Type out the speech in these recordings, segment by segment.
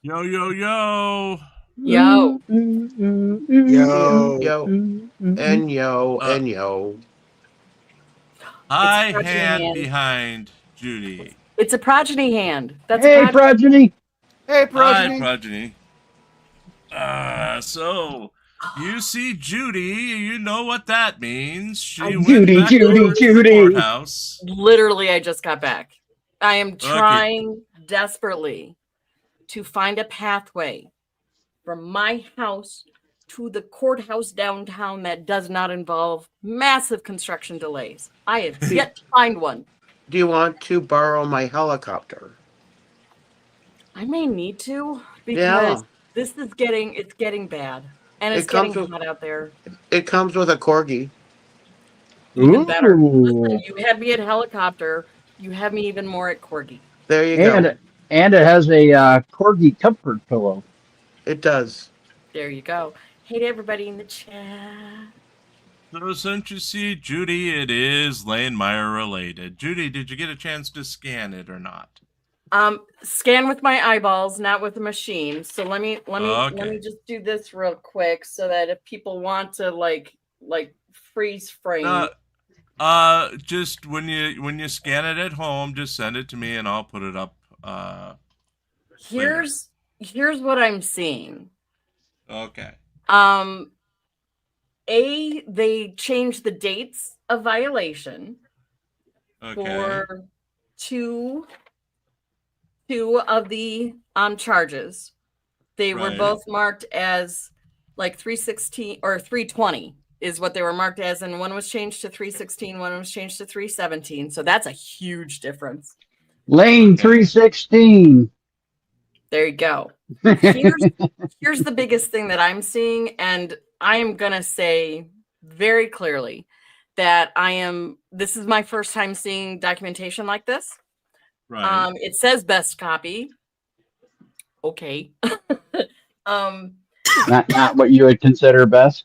Yo, yo, yo. Yo. Yo, and yo, Uh, and yo. It's a high progeny hand hand. behind Judy. It's a progeny hand. That's a Hey, progeny. progeny. Hey, Hi, progeny. progeny. So you see Judy, you know what that means. She went Judy, back Judy, over to the Judy. courthouse. Literally, I just got back. I am Okay. trying desperately to find a pathway from my house to the courthouse downtown that does not involve massive construction delays. I have yet to find one. Do you want to borrow my helicopter? I may need to Yeah. because this is getting bad. And it's It comes getting with hot out there. it comes with a corgi. Even better. Listen, Ooh. you had me at helicopter. You have me even more at corgi. There you And go. and it has a corgi comfort pillow. It does. There you go. Hey to everybody in the chat. So since you see Judy, it is Lane Meyer related. Judy, did you get a chance to scan it or not? Scan with my eyeballs, not with the machine. So let me just do this real quick so that if people want to like freeze frame. Just when you scan it at home, just send it to me and I'll put it up. Here's what I'm seeing. Okay. They changed the dates of violation for two of the charges. They were both marked as like 316 or 320 is what they were marked as, and one was changed to 316, one was changed to 317. So that's a huge difference. Lane 316. There you go. Here's the biggest thing that I'm seeing, and I am gonna say very clearly that this is my first time seeing documentation like this. Right. It says best copy. Okay. Not what you would consider best.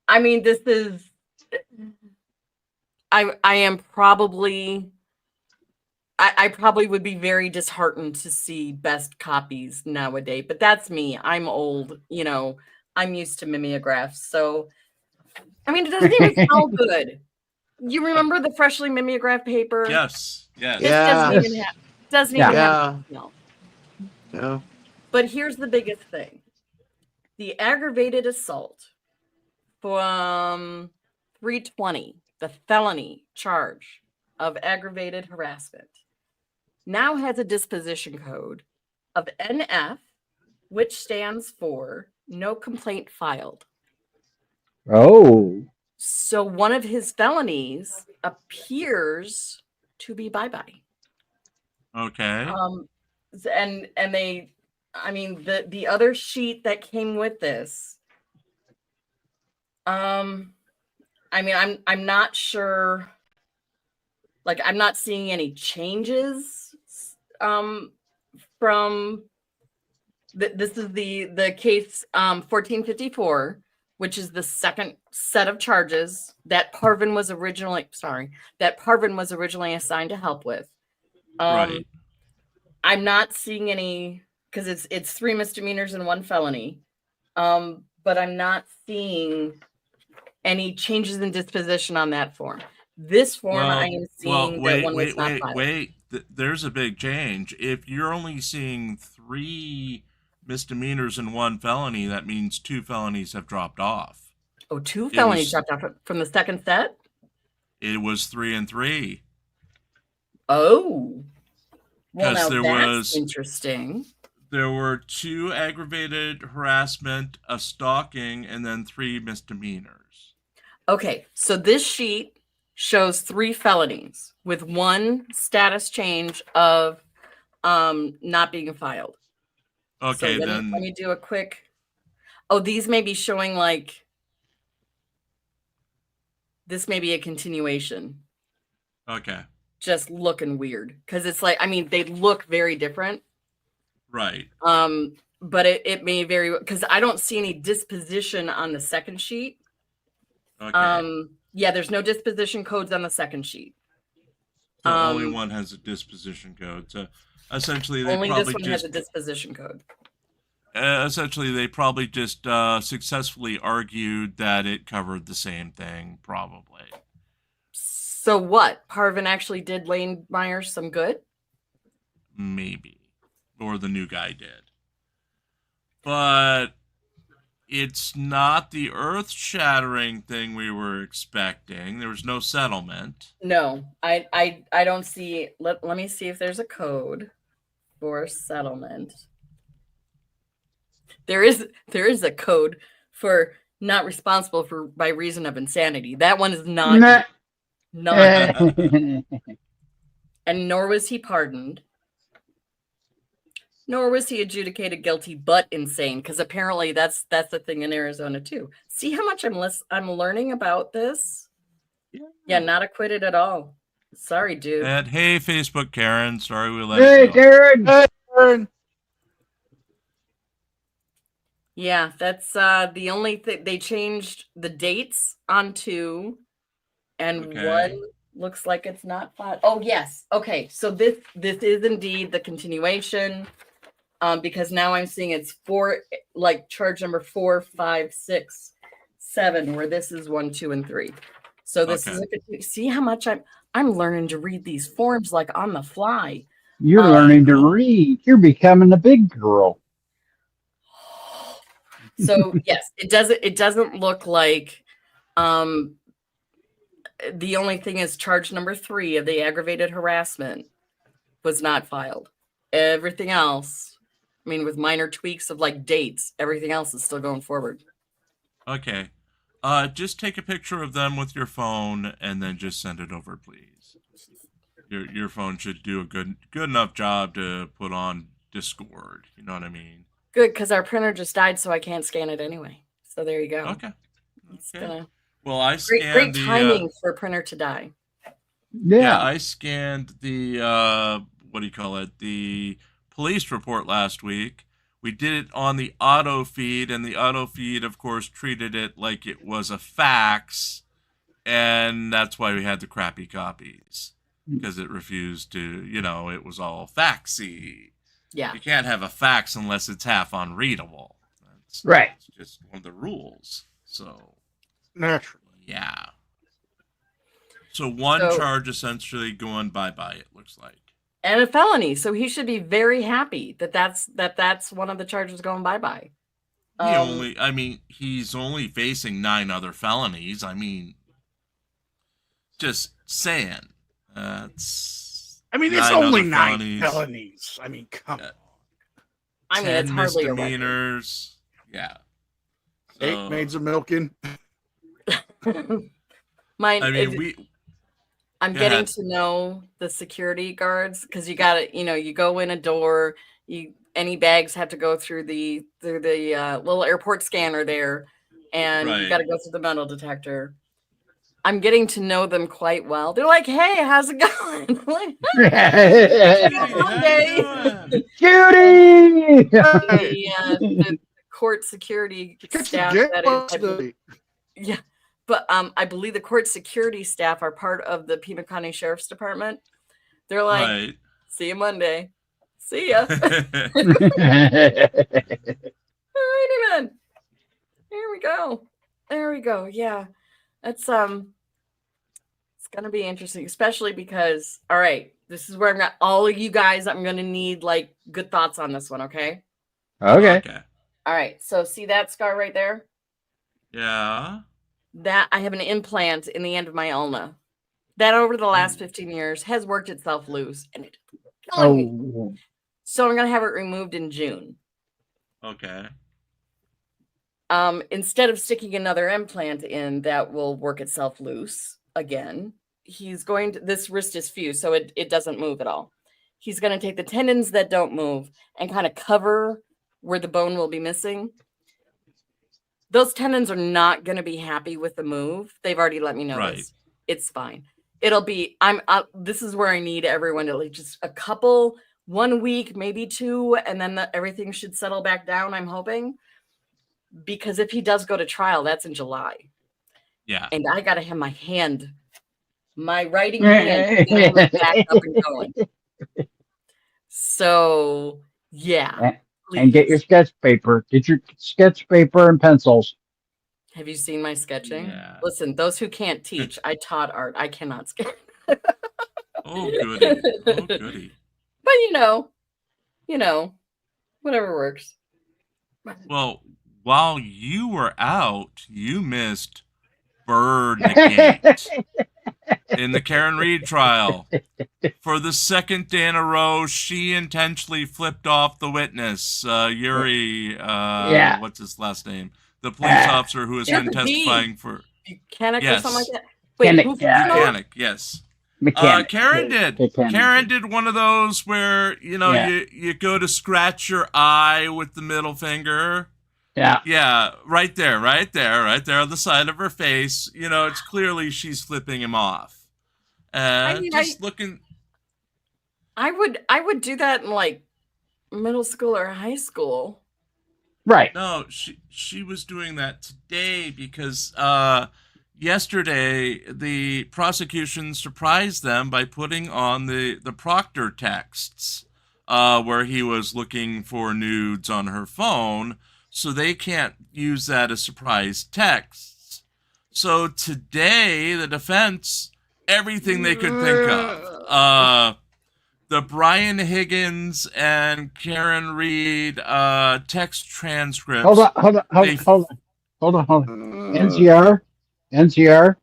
I mean, this is I am probably I probably would be very disheartened to see best copies nowadays, but that's me. I'm old, I'm used to mimeographs. So I mean, it doesn't even smell good. You remember the freshly mimeographed paper? Yes. Yes. This doesn't even have a smell. Yeah. But here's the biggest thing. The aggravated assault from 320, the felony charge of aggravated harassment, now has a disposition code of NF, which stands for no complaint filed. Oh. So one of his felonies appears to be bye-bye. Okay. And they, I mean, the other sheet that came with this, I mean, I'm not sure, like, I'm not seeing any changes from this is the case 1454, which is the second set of charges that Parvin was originally assigned to help with. Right. I'm not seeing any, because it's 3 misdemeanors and 1 felony, but I'm not seeing any changes in disposition on that form. This form, I am seeing that one was not filed. Wait. There's a big change. If you're only seeing 3 misdemeanors and 1 felony, that means 2 felonies have dropped off. Oh, 2 felonies dropped off from the second set? It was 3 and 3. Oh. Well, now there that's interesting. There were 2 aggravated harassment, a stalking, and then 3 misdemeanors. Okay, so this sheet shows 3 felonies with 1 status change of not being filed. Okay, so let me do a quick. Oh, these may be showing like this may be a continuation. Okay. Just looking weird because it's like, I mean, they look very different. Right. But it may vary because I don't see any disposition on the second sheet. Okay. Yeah, there's no disposition codes on the second sheet. So only one has a disposition code. So Essentially, they Only this probably one has just a disposition code. essentially they probably just successfully argued that it covered the same thing, probably. So what? Parvin actually did Lane Myers some good? Maybe. Or the new guy did. But it's not the earth-shattering thing we were expecting. There was no settlement. No, I don't see. Let me see if there's a code for settlement. There is a code for not responsible for by reason of insanity. That one is not and nor was he pardoned. Nor was he adjudicated guilty but insane, because apparently that's the thing in Arizona too. See how much I'm learning about this? Yeah, not acquitted at all. Sorry, dude. And hey, Facebook Karen, sorry we let Hey, it go. Karen. Hey, Aaron. Yeah, that's the only thing. They changed the dates on 2, and Okay. 1 looks like it's not filed. Oh yes, okay. So this is indeed the continuation, because now I'm seeing it's 4, like charge number 4, 5, 6, 7, where this is 1, 2, and 3. So this is see how much I'm learning to read these forms like on the fly. You're learning to read. You're becoming a big girl. So yes, it doesn't look like the only thing is charge number 3 of the aggravated harassment was not filed. Everything else, I mean, with minor tweaks of like dates, everything else is still going forward. Okay. Just take a picture of them with your phone and then just send it over, please. Your phone should do a good enough job to put on Discord. You know what I mean? Good, because our printer just died, so I can't scan it anyway. So there you go. Okay. It's gonna Well, I great scanned the timing for a printer to die. yeah, I scanned the what do you call it? The police report last week. We did it on the auto feed, and the auto feed, of course, treated it like it was a fax, and that's why we had the crappy copies, because it refused to, it was all faxy. Yeah. You can't have a fax unless it's half unreadable. That's just one of the rules. So Naturally. yeah. So one charge essentially going bye-bye, it looks like. And a felony, so he should be very happy that's one of the charges going bye-bye. He's only facing 9 other felonies. I mean, just saying. It's only 9 felonies. I mean, come on. I mean, it's hardly misdemeanors. Yeah. 8 maids of milking. I'm getting to know the security guards, because you got to, you go in a door, any bags have to go through the little airport scanner there, and you got to go through the metal detector. I'm getting to know them quite well. They're like, "Hey, how's it going?" Like, Cutie! The court security staff. Yeah. But I believe the court security staff are part of the Pima County Sheriff's Department. They're like, "See you Monday. See ya." All righty then. There we go. There we go. Yeah, that's it's gonna be interesting, especially because this is where I'm gonna all of you guys. I'm gonna need like good thoughts on this one. Okay. Okay. All right. So see that scar right there? Yeah. That I have an implant in the end of my ulna that over the last 15 years has worked itself loose, and it's killing me. So I'm gonna have it removed in June. Okay. Instead of sticking another implant in that will work itself loose again, he's going to, this wrist is fused, so it doesn't move at all. He's going to take the tendons that don't move and kind of cover where the bone will be missing. Those tendons are not going to be happy with the move. They've already let me know this. It's fine. It'll be, this is where I need everyone to like just a couple, 1 week, maybe 2, and then everything should settle back down, I'm hoping. Because if he does go to trial, that's in July. Yeah. And I got to have my writing hand back up and going. So, yeah. And get your sketch paper. Get your sketch paper and pencils. Have you seen my sketching? Yeah. Listen, those who can't teach, I taught art. I cannot sketch. Oh, goody. Oh, goody. But whatever works. Well, while you were out, you missed Birdgate in the Karen Reed trial. For the second day in a row, she intentionally flipped off the witness, Yuri. What's his last name? The police officer who has been testifying for Buchanan or something like that. Wait, Buchanan, yes. Karen did. Karen did one of those where you go to scratch your eye with the middle finger. Yeah, right there on the side of her face. It's clearly she's flipping him off. Looking. I would do that in like middle school or high school. Right. No, she was doing that today because yesterday the prosecution surprised them by putting on the Proctor texts where he was looking for nudes on her phone, so they can't use that as surprise texts. So today the defense, everything they could think of, the Brian Higgins and Karen Reed text transcripts. Hold on. NCR.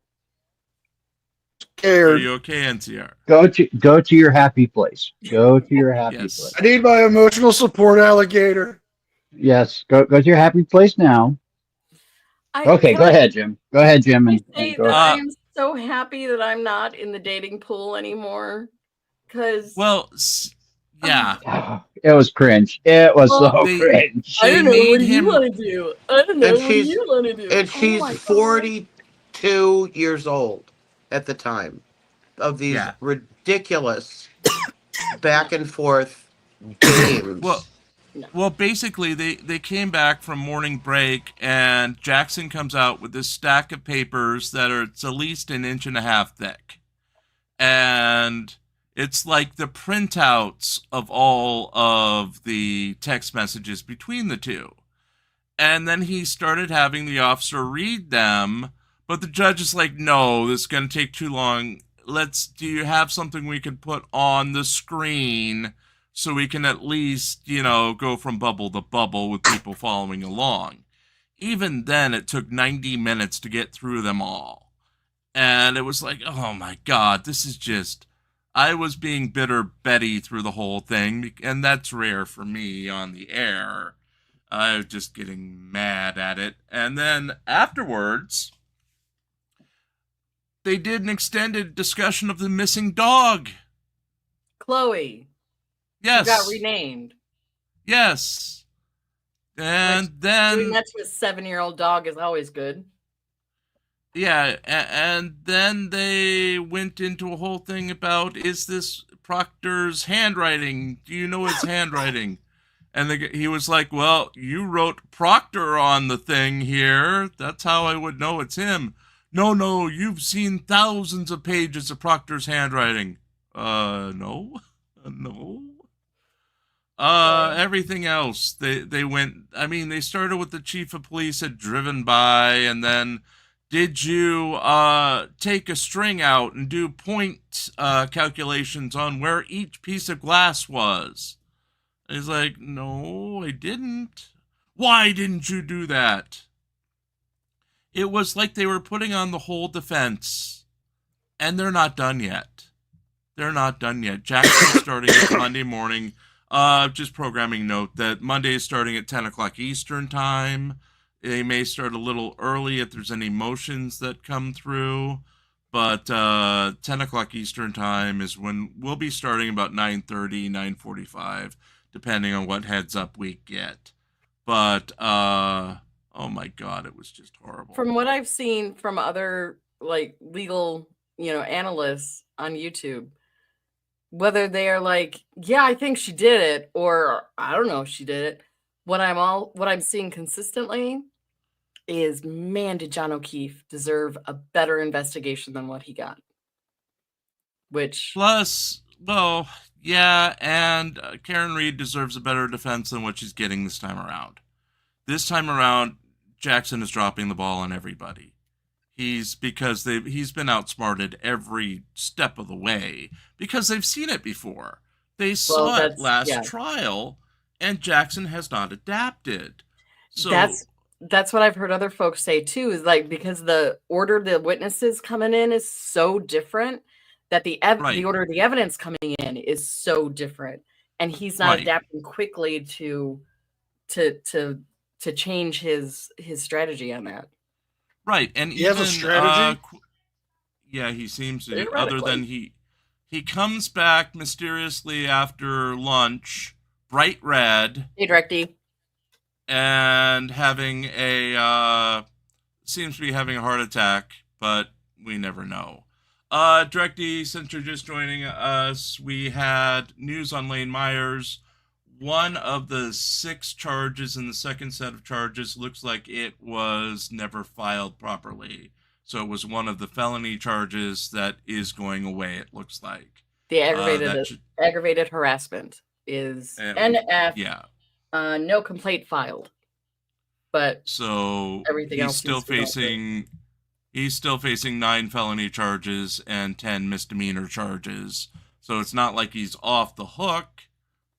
Are you okay, NCR? Go to your happy place. Go to your happy place. I need my emotional support alligator. Yes, go to your happy place now. Okay, go ahead, Jim. Go ahead, Jim. I am so happy that I'm not in the dating pool anymore. It was cringe. It was cringe. I don't know what you want to do. I don't know what you want to do. And she's 42 years old at the time of these ridiculous back and forth games. Well, basically, they came back from morning break, and Jackson comes out with this stack of papers that are at least 1.5 inches thick. And it's like the printouts of all of the text messages between the two. And then he started having the officer read them, but the judge is like, no, this is going to take too long. Do you have something we can put on the screen so we can at least, go from bubble to bubble with people following along? Even then, it took 90 minutes to get through them all. And it was like, oh my God, this is just... I was being bitter Betty through the whole thing, and that's rare for me on the air. I was just getting mad at it. And then afterwards, they did an extended discussion of the missing dog. Chloe. Yes. Who got renamed. Yes. And then... doing that to a 7-year-old dog is always good. Yeah, and then they went into a whole thing about, is this Proctor's handwriting? Do you know his handwriting? And he was like, well, you wrote Proctor on the thing here. That's how I would know it's him. No, you've seen thousands of pages of Proctor's handwriting. No. Everything else, they went, they started with the chief of police had driven by, and then... Did you take a string out and do point calculations on where each piece of glass was? And he's like, no, I didn't. Why didn't you do that? It was like they were putting on the whole defense, and they're not done yet. Jackson's starting at Monday morning. Just programming note that Monday is starting at 10 o'clock Eastern time. They may start a little early if there's any motions that come through, but 10 o'clock Eastern time is when we'll be starting about 9:30, 9:45, depending on what heads up we get. But, oh my God, it was just horrible. From what I've seen from other legal, analysts on YouTube, whether they are like, yeah, I think she did it, or I don't know if she did it. What I'm seeing consistently is, man, did John O'Keefe deserve a better investigation than what he got? Which plus well, yeah, and Karen Reed deserves a better defense than what she's getting this time around. This time around, Jackson is dropping the ball on everybody. He's been outsmarted every step of the way because they've seen it before. They saw it last trial, and Jackson has not adapted. So that's what I've heard other folks say too, is like, because the order the witnesses coming in is so different, that the order of the evidence coming in is so different, and he's not adapting quickly to change his strategy on that. Right, and he has a strategy. Yeah, he seems to. Other than he comes back mysteriously after lunch, bright red. Hey, Directy. And having seems to be having a heart attack, but we never know. Directy, since you're just joining us, we had news on Lane Myers. One of the 6 charges in the second set of charges looks like it was never filed properly. So it was one of the felony charges that is going away, it looks like. The aggravated harassment is NF. Yeah. No complaint filed. But so everything else he's still facing 9 felony charges and 10 misdemeanor charges. So it's not like he's off the hook,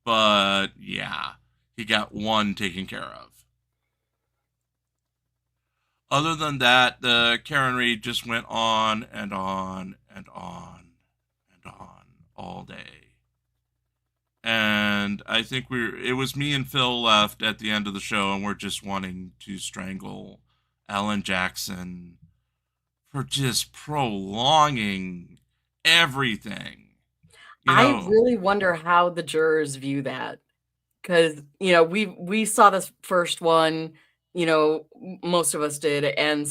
but yeah, he got 1 taken care of. Other than that, the Karen Reed just went on and on and on and on all day. And I think it was me and Phil left at the end of the show, and we're just wanting to strangle Alan Jackson for just prolonging everything. I really wonder how the jurors view that, because we saw this first one, most of us did, and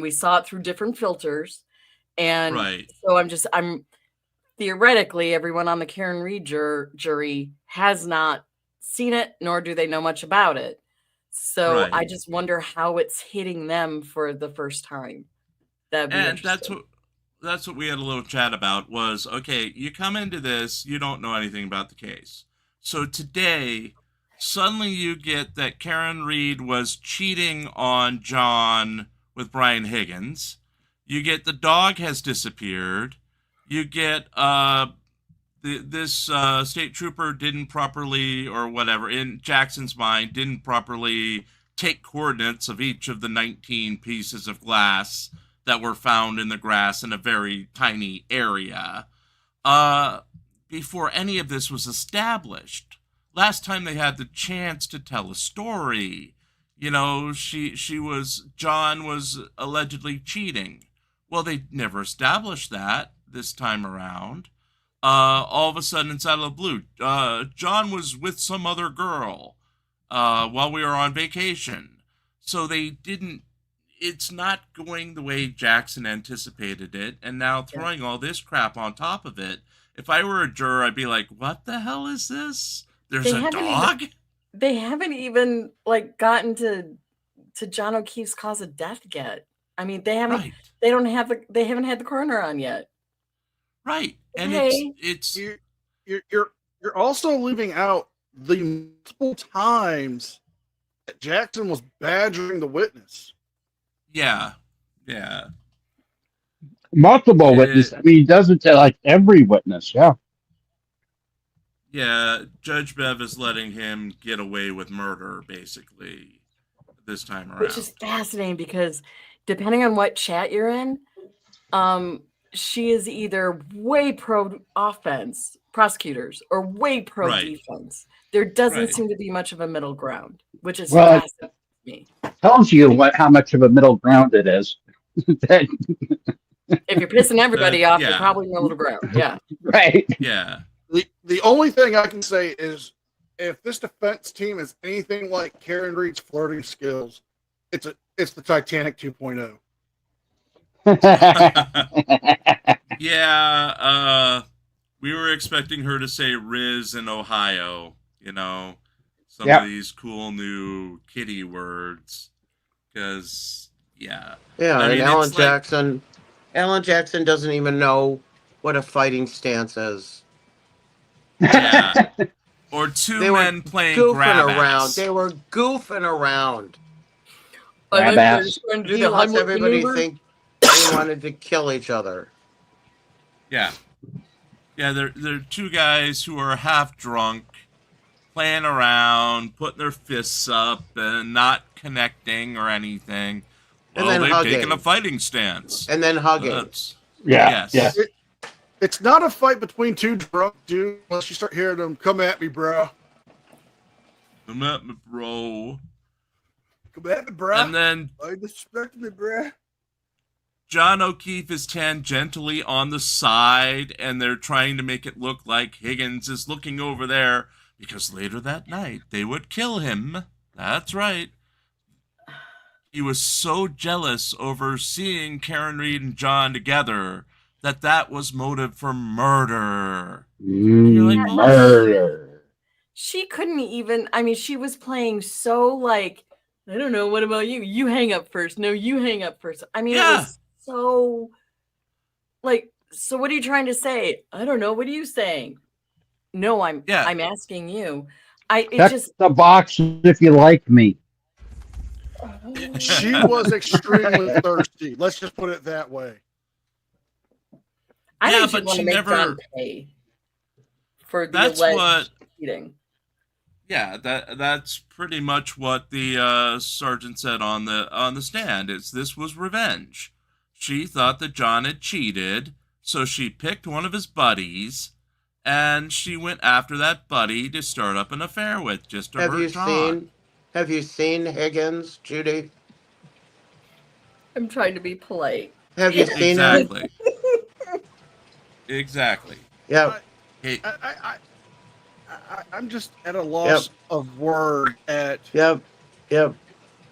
we saw it through different filters, and so I'm theoretically, everyone on the Karen Reed jury has not seen it, nor do they know much about it. So I just wonder how it's hitting them for the first time. And that's what we had a little chat about was, okay, you come into this, you don't know anything about the case. So today, suddenly you get that Karen Reed was cheating on John with Brian Higgins. You get the dog has disappeared. You get this state trooper didn't properly, or whatever, in Jackson's mind, didn't properly take coordinates of each of the 19 pieces of glass that were found in the grass in a very tiny area before any of this was established. Last time they had the chance to tell a story, John was allegedly cheating. Well, they never established that this time around. All of a sudden, it's out of the blue. John was with some other girl while we were on vacation. So they didn't, it's not going the way Jackson anticipated it, and now throwing all this crap on top of it. If I were a juror, I'd be like, what the hell is this? There's a dog? They haven't even gotten to John O'Keefe's cause of death yet. I mean, they haven't had the coroner on yet. Right. And it's you're also leaving out the multiple times that Jackson was badgering the witness. Yeah. Yeah. Multiple witnesses. I mean, he does it to every witness. Yeah. Yeah. Judge Bev is letting him get away with murder, basically, this time around. Which is fascinating because depending on what chat you're in, she is either way pro offense, prosecutors, or way pro defense. There doesn't seem to be much of a middle ground, which is fascinating to me. Tells you how much of a middle ground it is. If you're pissing everybody off, you're probably in the middle ground. Yeah. Right. Yeah. The only thing I can say is if this defense team is anything like Karen Reed's flirting skills, it's the Titanic 2.0. Yeah, we were expecting her to say Riz in Ohio, some of these cool new kitty words, because and Alan Jackson doesn't even know what a fighting stance is. Yeah. Or two They men were playing goofing grab around. ass. They were goofing around. Grab ass. He wants everybody to think they wanted to kill each other. Yeah. Yeah, they're two guys who are half drunk, playing around, putting their fists up, and not connecting or anything. And Well, then they've taken a hugging. fighting stance. And then hugging. That's, Yeah. yes. Yeah. It's not a fight between two drunk dudes unless you start hearing them, come at me, bro. Come at me, bro. Come at me, bro. And then Why you disrespecting me, bro? John O'Keefe is tangentially on the side, and they're trying to make it look like Higgins is looking over there, because later that night they would kill him. That's right. He was so jealous over seeing Karen Reed and John together that was motive for murder. You're like, oh, Murder. She couldn't even, I mean, she was playing so like, I don't know, what about you? You hang up first. No, you hang up first. I mean, Yeah. it was so like, so what are you trying to say? I don't know. What are you saying? No, I'm asking you. Check the box if you like me. She was extremely thirsty. Let's just put it that way. I think but want she to make never John pay for the That's alleged what cheating. Yeah, that's pretty much what the sergeant said on the stand. This was revenge. She thought that John had cheated, so she picked one of his buddies, and she went after that buddy to start up an affair with, just to hurt John. Have you seen Higgins, Judy? I'm trying to be polite. Have you seen him? Exactly. Yeah. I'm just at a loss of word at. Yep.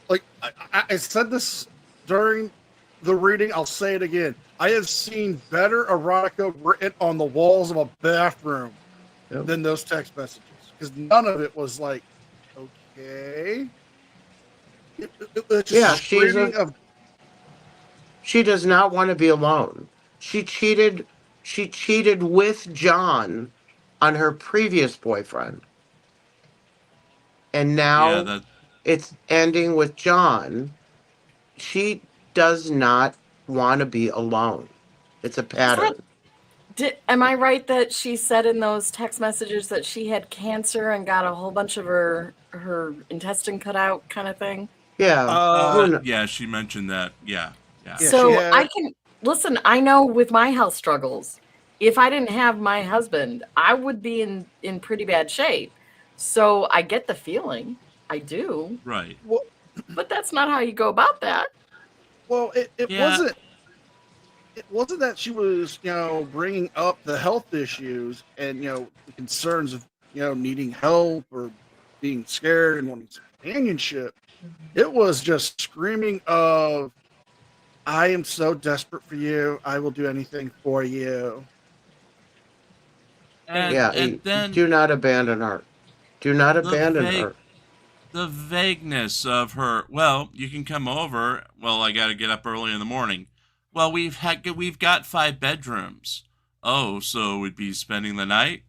Like I said this during the reading. I'll say it again. I have seen better erotica written on the walls of a bathroom than those text messages, because none of it was like, okay. She does not want to be alone. She cheated with John on her previous boyfriend. And now it's ending with John. She does not want to be alone. It's a pattern. Am I right that she said in those text messages that she had cancer and got a whole bunch of her intestine cut out kind of thing? Yeah. Yeah, she mentioned that. Yeah. So I can listen. I know with my health struggles, if I didn't have my husband, I would be in pretty bad shape. So I get the feeling. I do. Right. Well, but that's not how you go about that. Well, it wasn't. It wasn't that she was, bringing up the health issues and, the concerns of, needing help or being scared and wanting companionship. It was just screaming of, I am so desperate for you. I will do anything for you. And then do not abandon her. Do not abandon her. The vagueness of her. Well, you can come over. Well, I got to get up early in the morning. Well, we've got 5 bedrooms. Oh, so we'd be spending the night?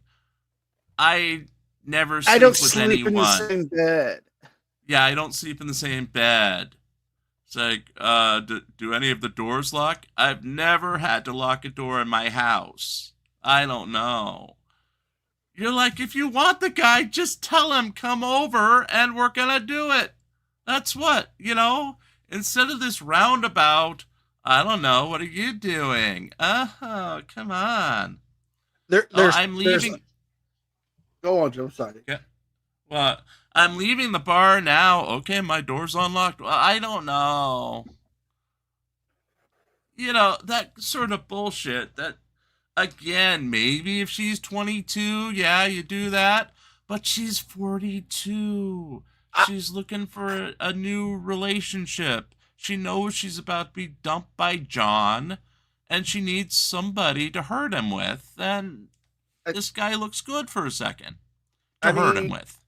I never sleep with anyone. In the same bed. Yeah, I don't sleep in the same bed. It's like, do any of the doors lock? I've never had to lock a door in my house. I don't know. You're like, if you want the guy, just tell him, come over, and we're gonna do it. That's what, instead of this roundabout, I don't know, what are you doing? Oh, come on. I'm leaving. Go on, Joe. Sorry. Yeah. Well, I'm leaving the bar now. Okay, my door's unlocked. Well, I don't know. That sort of bullshit. That, again, maybe if she's 22, yeah, you do that. But she's 42. She's looking for a new relationship. She knows she's about to be dumped by John, and she needs somebody to hurt him with. And this guy looks good for a second to hurt him with.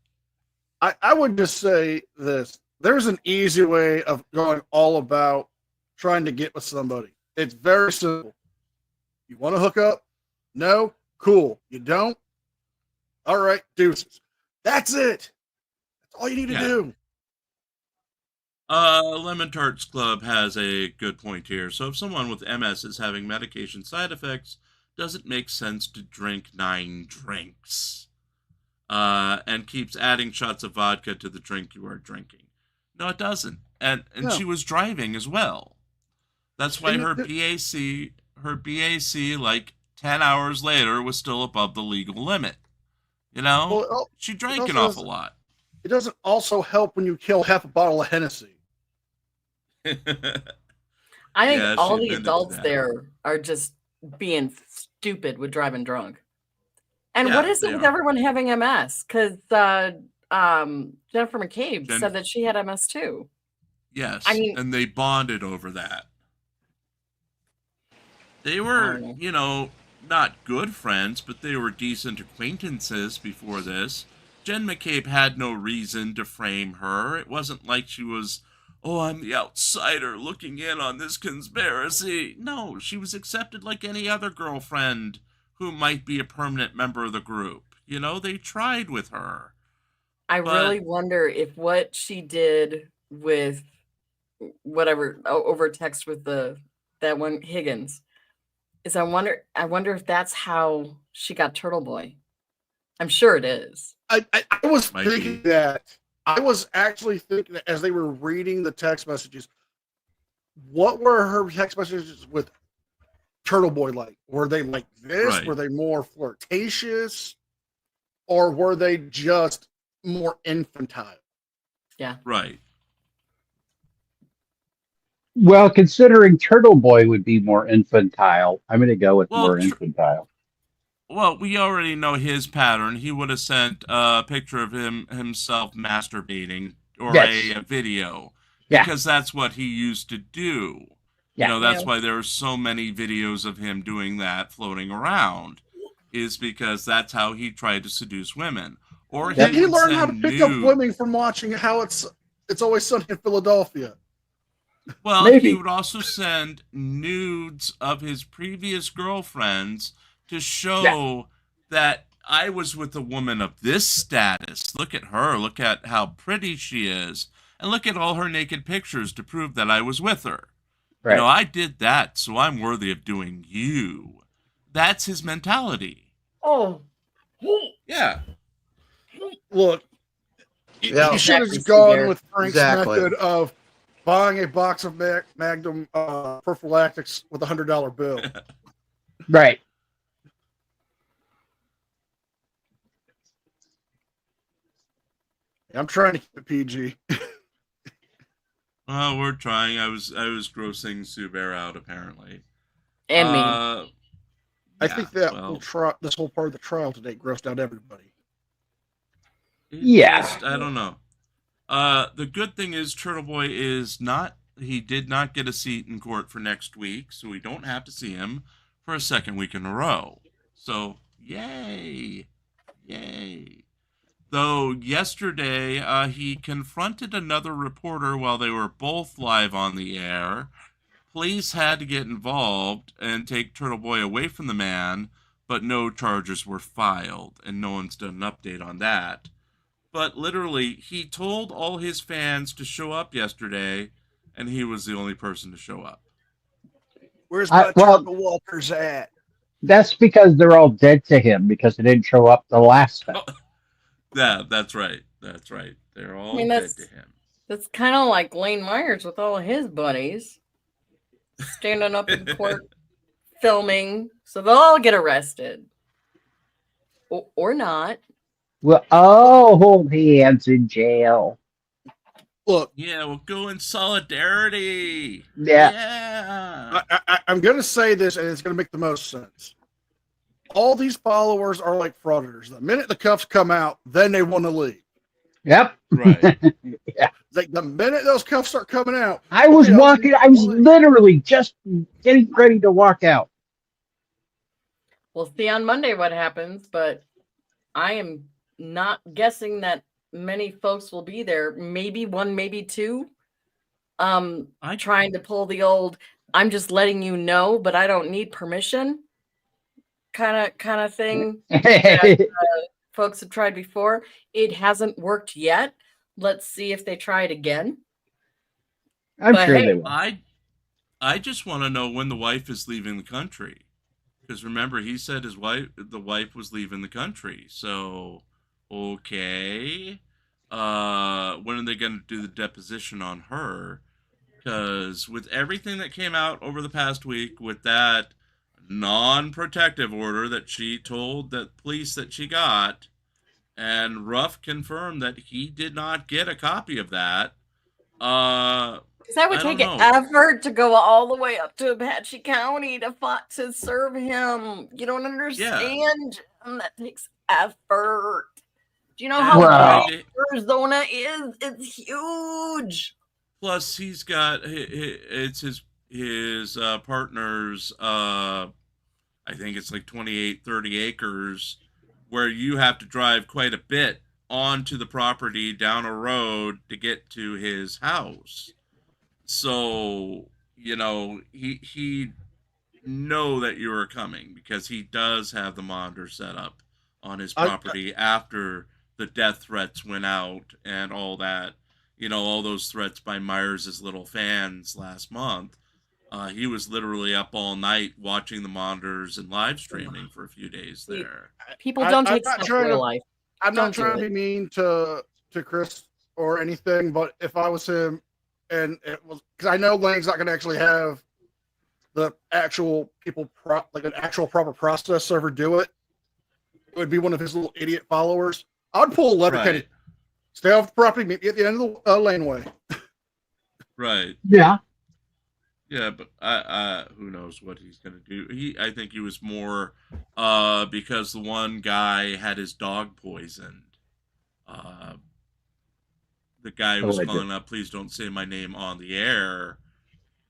I would just say this. There's an easy way of going all about trying to get with somebody. It's very simple. You want to hook up? No? Cool. You don't? All right, deuces. That's it. That's all you need to do. Lemon Tarts Club has a good point here. So if someone with MS is having medication side effects, does it make sense to drink 9 drinks? And keeps adding shots of vodka to the drink you are drinking. No, it doesn't. And No. she was driving as well. That's why her BAC like 10 hours later was still above the legal limit. You know, Well, she drank an awful lot. It doesn't also help when you kill half a bottle of Hennessy. I think all the adults there are just being stupid with driving drunk. And what is it with everyone having MS? Because Jennifer McCabe said that she had MS too. Yes, and they bonded over that. They were, you know, not good friends, but they were decent acquaintances before this. Jen McCabe had no reason to frame her. It wasn't like she was, oh, I'm the outsider looking in on this conspiracy. No, she was accepted like any other girlfriend who might be a permanent member of the group. You know, they tried with her. I really wonder if what she did with whatever over text with that one Higgins is I wonder if that's how she got Turtle Boy. I'm sure it is. I was thinking that. I was actually thinking that as they were reading the text messages, what were her text messages with Turtle Boy like? Were they like this? Right. Were they more flirtatious? Or were they just more infantile? Yeah. Right. Well, considering Turtle Boy would be more infantile, I'm going to go with more infantile. Well, we already know his pattern. He would have sent a picture of himself masturbating or a video because that's what he used to do. You know, that's why there are so many videos of him doing that floating around, is because that's how he tried to seduce women. Or he learned how to pick up women from watching How It's Always Sunny in Philadelphia. Well, he would also send nudes of his previous girlfriends to show that I was with a woman of this status. Look at her. Look at how pretty she is. And look at all her naked pictures to prove that I was with her. Right. You know, I did that, so I'm worthy of doing you. That's his mentality. Oh. Yeah. Look, he should have gone with Frank's method of buying a box of Magnum prophylactics with $100 bill. Right. I'm trying to keep it PG. Oh, we're trying. I was grossing Sue Bear out apparently, and me. I think that this whole part of the trial today grossed out everybody. I don't know. The good thing is Turtle Boy he did not get a seat in court for next week, so we don't have to see him for a second week in a row. So yay. Though yesterday, he confronted another reporter while they were both live on the air. Police had to get involved and take Turtle Boy away from the man, but no charges were filed, and no one's done an update on that. But literally, he told all his fans to show up yesterday, and he was the only person to show up. Where's my Turtle Walkers at? That's because they're all dead to him because they didn't show up the last time. Yeah, that's right. They're all dead to him. That's kind of like Lane Myers with all of his buddies standing up in court filming, so they'll all get arrested. Or not. Well, hold hands in jail. Look. Yeah, we'll go in solidarity. Yeah. I'm going to say this, and it's going to make the most sense. All these followers are like frauditors. The minute the cuffs come out, then they want to leave. Yep. Right. Yeah. Like the minute those cuffs start coming out. I was literally just getting ready to walk out. We'll see on Monday what happens, but I am not guessing that many folks will be there. Maybe one, maybe two. Trying to pull the old, I'm just letting you know, but I don't need permission kind of thing that folks have tried before. It hasn't worked yet. Let's see if they try it again. I'm sure they will. I just want to know when the wife is leaving the country. Because remember, he said the wife was leaving the country. So, okay. When are they going to do the deposition on her? Because with everything that came out over the past week, with that non-protective order that she told the police that she got, and Ruff confirmed that he did not get a copy of that. Because that would I take don't know. effort to go all the way up to Apache County to serve him. You don't understand. That takes effort. Do you know how big Arizona is? It's huge. Plus, he's got it's his partner's. I think it's like 28, 30 acres, where you have to drive quite a bit onto the property down a road to get to his house. So, you know, he know that you are coming because he does have the monitor set up on his property after the death threats went out and all that. You know, all those threats by Myers' little fans last month. He was literally up all night watching the monitors and live streaming for a few days there. People don't take stuff in real life. I'm not trying to be mean to Chris or anything, but if I was him, and it was because I know Lane's not going to actually have the actual people like an actual proper process server do it. It would be one of his little idiot followers. I'd pull a letter, Kenny. Stay off the property, meet me at the end of the laneway. Right. Yeah. Yeah, but who knows what he's gonna do? I think he was more because the one guy had his dog poisoned. The guy was calling up, please don't say my name on the air,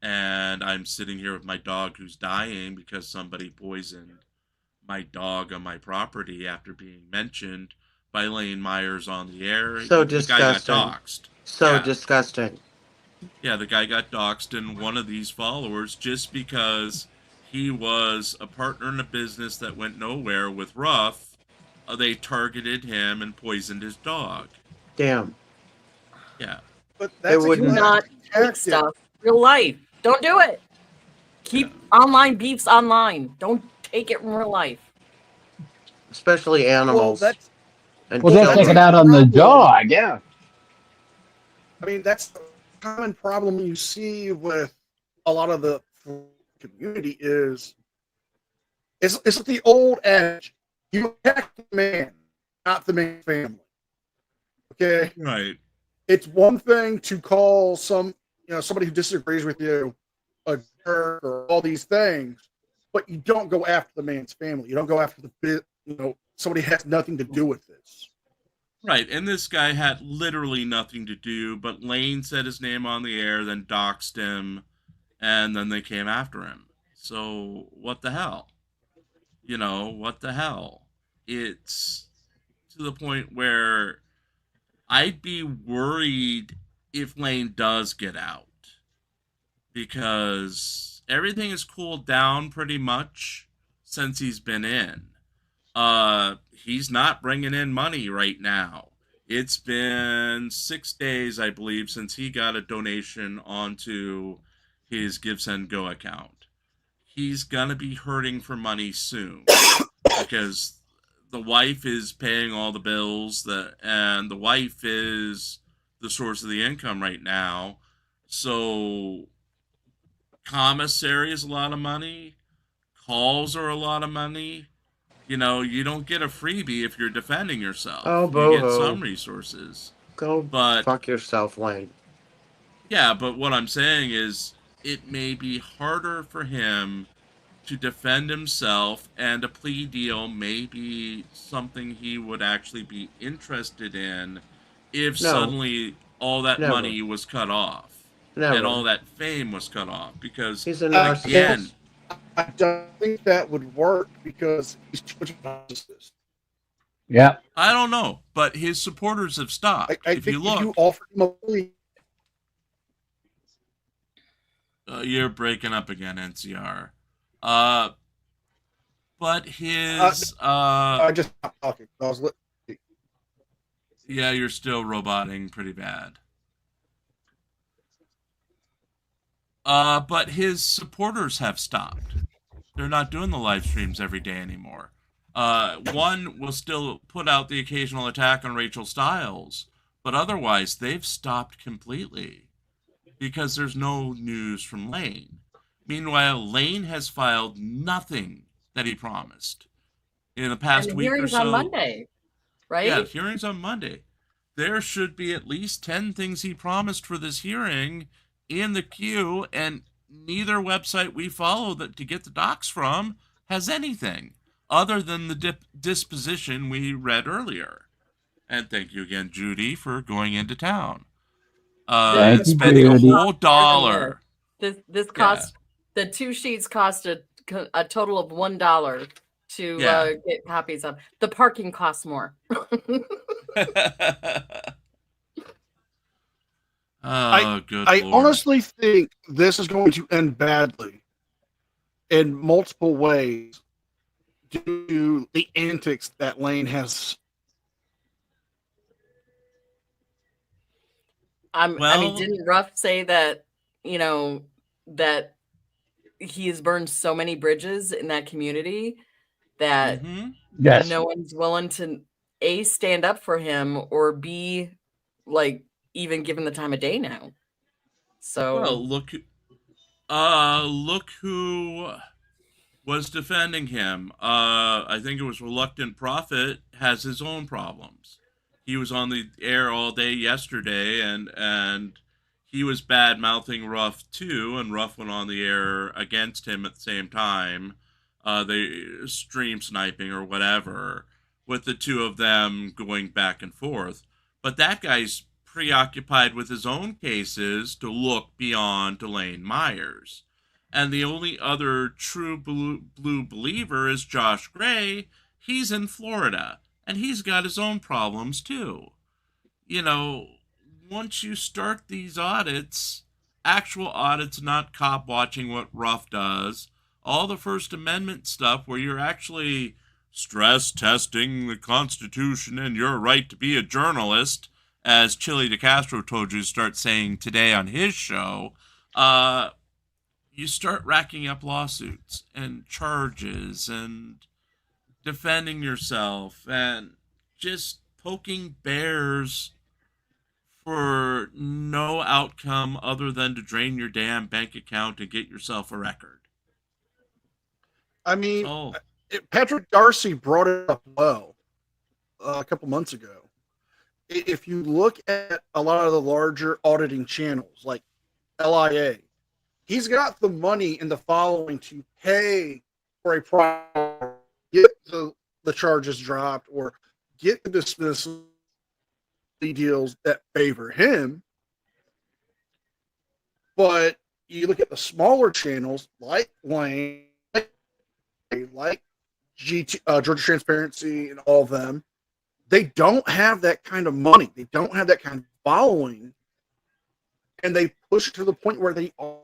and I'm sitting here with my dog who's dying because somebody poisoned my dog on my property after being mentioned by Lane Myers on the air. So the guy got doxxed. So disgusting. Yeah, the guy got doxxed, and one of these followers, just because he was a partner in a business that went nowhere with Ruff, they targeted him and poisoned his dog. Damn. Yeah. But that's not take stuff. Real life. Don't do it. Keep online beefs online. Don't take it in real life. Especially animals. Well, let's take it out on the dog, yeah. I mean, that's the common problem you see with a lot of the community is it's like the old adage, you attack the man, not the man's family. Okay? Right. It's one thing to call somebody who disagrees with you a jerk or all these things, but you don't go after the man's family. You don't go after somebody has nothing to do with this. Right, and this guy had literally nothing to do, but Lane said his name on the air, then doxed him, and then they came after him. So, what the hell? You know, what the hell? It's to the point where I'd be worried if Lane does get out, because everything has cooled down pretty much since he's been in. He's not bringing in money right now. It's been 6 days, I believe, since he got a donation onto his GiveSendGo account. He's gonna be hurting for money soon because the wife is paying all the bills, and the wife is the source of the income right now. So commissary is a lot of money. Calls are a lot of money. You know, you don't get a freebie if you're defending yourself. Oh, you get some resources. Fuck yourself, Lane. Yeah, but what I'm saying is it may be harder for him to defend himself, and a plea deal may be something he would actually be interested in if suddenly all that money was cut off. And all that fame was cut off. Because, he's a narcissist. I don't think that would work because he's too much of a narcissist. Yeah. I don't know, but his supporters have stopped. I if think you look, you offered him a plea. You're breaking up again, NCR. But his I just stopped talking. Yeah, you're still roboting pretty bad. But his supporters have stopped. They're not doing the live streams every day anymore. One will still put out the occasional attack on Rachel Stiles, but otherwise they've stopped completely because there's no news from Lane. Meanwhile, Lane has filed nothing that he promised in the past and week or hearings so. on Monday, right? Yeah, hearings on Monday. There should be at least 10 things he promised for this hearing in the queue, and neither website we follow that to get the docs from has anything other than the disposition we read earlier. And thank you again, Judy, for going into town. Thank you, Spending a Judy. whole $1. This cost the 2 sheets cost a total of $1 to get copies of. The parking costs more. I honestly think this is going to end badly in multiple ways due to the antics that Lane has. I mean, didn't Ruff say that, that he has burned so many bridges in that community that yes, no one's willing to A, stand up for him, or B, like, even given the time of day now. So well, look who was defending him. I think it was Reluctant Prophet has his own problems. He was on the air all day yesterday, and he was bad mouthing Ruff too, and Ruff went on the air against him at the same time. They stream sniping or whatever, with the two of them going back and forth. But that guy's preoccupied with his own cases to look beyond Delane Myers. And the only other true blue believer is Josh Gray. He's in Florida, and he's got his own problems too. Once you start these audits, actual audits, not cop watching what Ruff does, all the First Amendment stuff where you're actually stress testing the Constitution and your right to be a journalist, as Chili DeCastro told you to start saying today on his show, you start racking up lawsuits and charges and defending yourself and just poking bears for no outcome other than to drain your damn bank account and get yourself a record. I mean, Patrick Darcy brought it up well a couple months ago. If you look at a lot of the larger auditing channels like LIA, he's got the money and the following to pay for a prior, get the charges dropped or get the dismissal deals that favor him. But you look at the smaller channels like Lane, like Georgia Transparency and all of them, they don't have that kind of money. They don't have that kind of following. And they push it to the point where they are.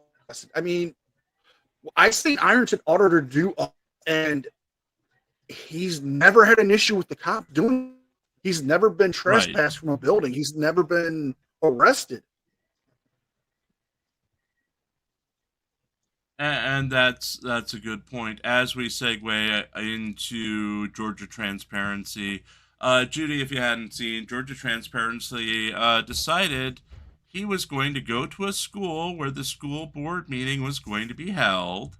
I mean, I've seen Ironton Auditor do, and he's never had an issue with the cop doing it. He's never been trespassed from a building. He's never been arrested. And that's a good point. As we segue into Georgia Transparency, Judy, if you hadn't seen, Georgia Transparency decided he was going to go to a school where the school board meeting was going to be held,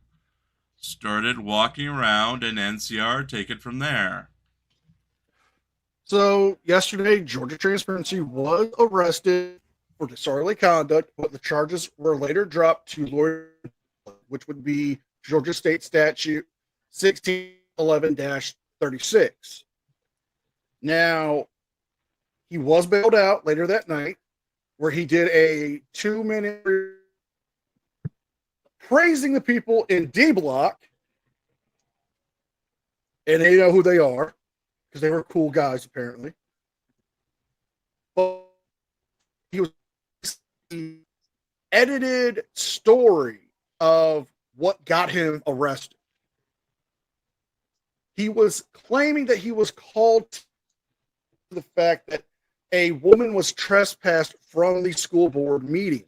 started walking around, and NCR take it from there. So yesterday, Georgia Transparency was arrested for disorderly conduct, but the charges were later dropped to lawyer, which would be Georgia State Statute 1611-36. Now, he was bailed out later that night, where he did a 2-minute praising the people in D Block, and they know who they are because they were cool guys apparently. But he was the edited story of what got him arrested. He was claiming that he was called to the fact that a woman was trespassed from the school board meeting.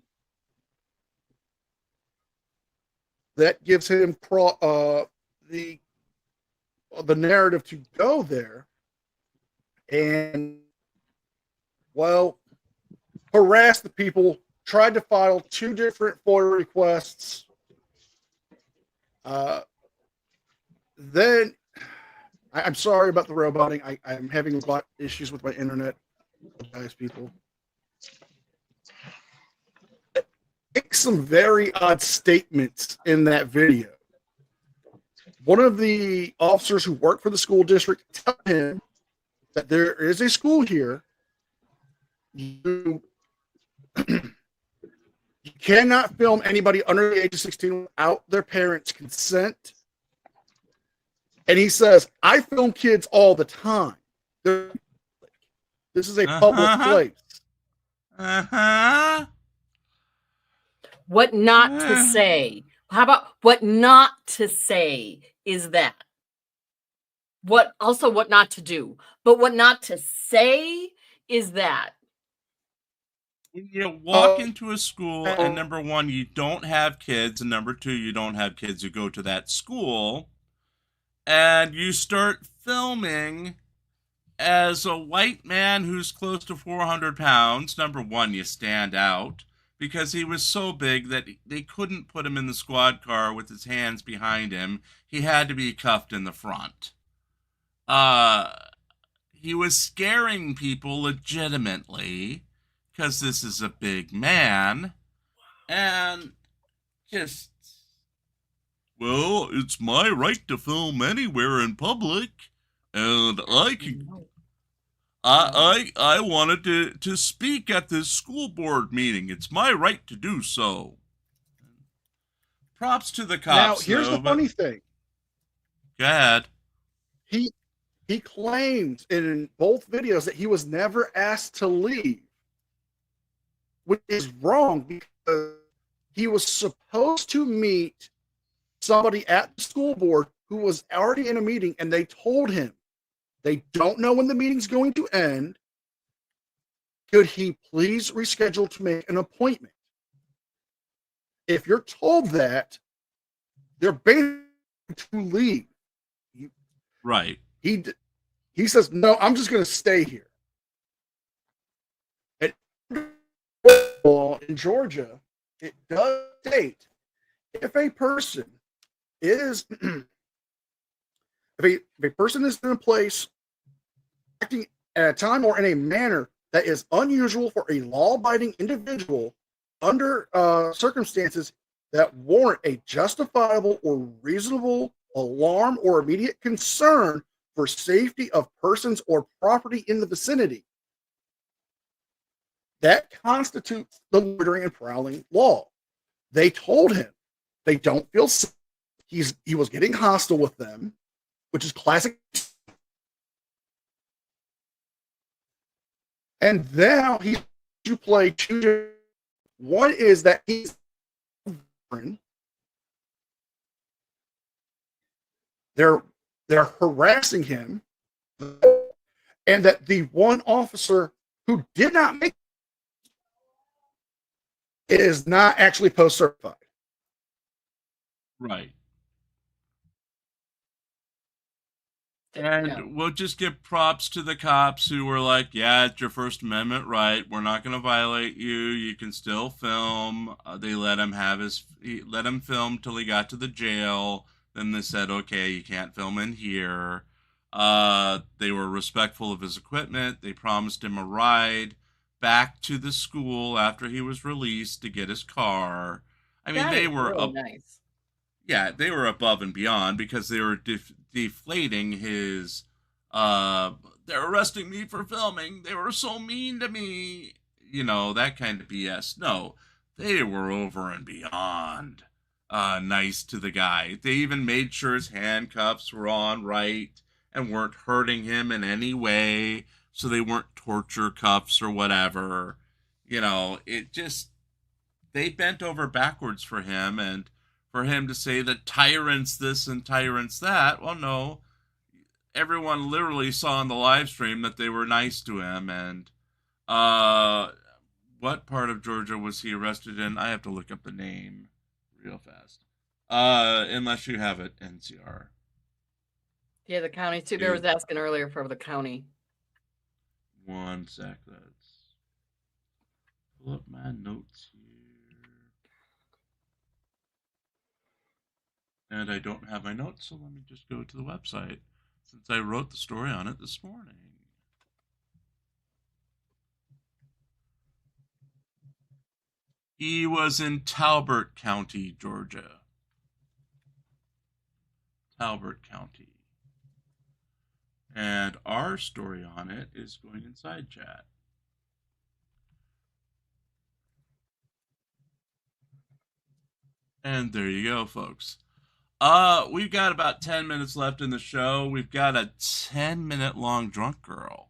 That gives him the narrative to go there and, well, harass the people, tried to file 2 different FOIA requests. Then, I'm sorry about the roboting. I'm having a lot of issues with my internet, guys, people. Make some very odd statements in that video. One of the officers who work for the school district tell him that there is a school here. You cannot film anybody under the age of 16 without their parents' consent. And he says, I film kids all the time. This is a public place. What not to say? How about what not to say is that? What not to do? But what not to say is that. You walk into a school, and number one, you don't have kids, and number two, you don't have kids who go to that school, and you start filming as a white man who's close to 400 pounds. Number one, you stand out because he was so big that they couldn't put him in the squad car with his hands behind him. He had to be cuffed in the front. He was scaring people legitimately because this is a big man, and just, well, it's my right to film anywhere in public, and I can. I wanted to speak at this school board meeting. It's my right to do so. Props to the cops. Now, here's the funny thing. Go ahead. He claims in both videos that he was never asked to leave, which is wrong because he was supposed to meet somebody at the school board who was already in a meeting, and they told him they don't know when the meeting's going to end. Could he please reschedule to make an appointment? If you're told that, they're basically to leave. Right. He says, no, I'm just going to stay here. And in Georgia, it does state if a person is if a person is in a place acting at a time or in a manner that is unusual for a law-abiding individual under circumstances that warrant a justifiable or reasonable alarm or immediate concern for safety of persons or property in the vicinity, that constitutes the loitering and prowling law. They told him they don't feel safe. He was getting hostile with them, which is classic. And now he's to play two. One is that he's they're harassing him, and that the one officer who did not make it is not actually post certified. Right. And we'll just give props to the cops who were like, yeah, it's your First Amendment right. We're not going to violate you. You can still film. They let him let him film till he got to the jail. Then they said, okay, you can't film in here. They were respectful of his equipment. They promised him a ride back to the school after he was released to get his car. I mean, they were really nice. Yeah, they were above and beyond because they were deflating his, they're arresting me for filming. They were so mean to me. You know, that kind of BS. No, they were over and beyond nice to the guy. They even made sure his handcuffs were on right and weren't hurting him in any way. So they weren't torture cuffs or whatever. You know, they bent over backwards for him, and for him to say that tyrants this and tyrants that, well, no. Everyone literally saw in the live stream that they were nice to him, and What part of Georgia was he arrested in? I have to look up the name real fast. Unless you have it, NCR. Yeah, the county too. Bear was asking earlier for the county. One sec. Let's pull up my notes here. And I don't have my notes, so let me just go to the website since I wrote the story on it this morning. He was in Talbot County, Georgia. Talbot County. And our story on it is going inside chat. And there you go, folks. We've got about 10 minutes left in the show. We've got a 10-minute long drunk girl.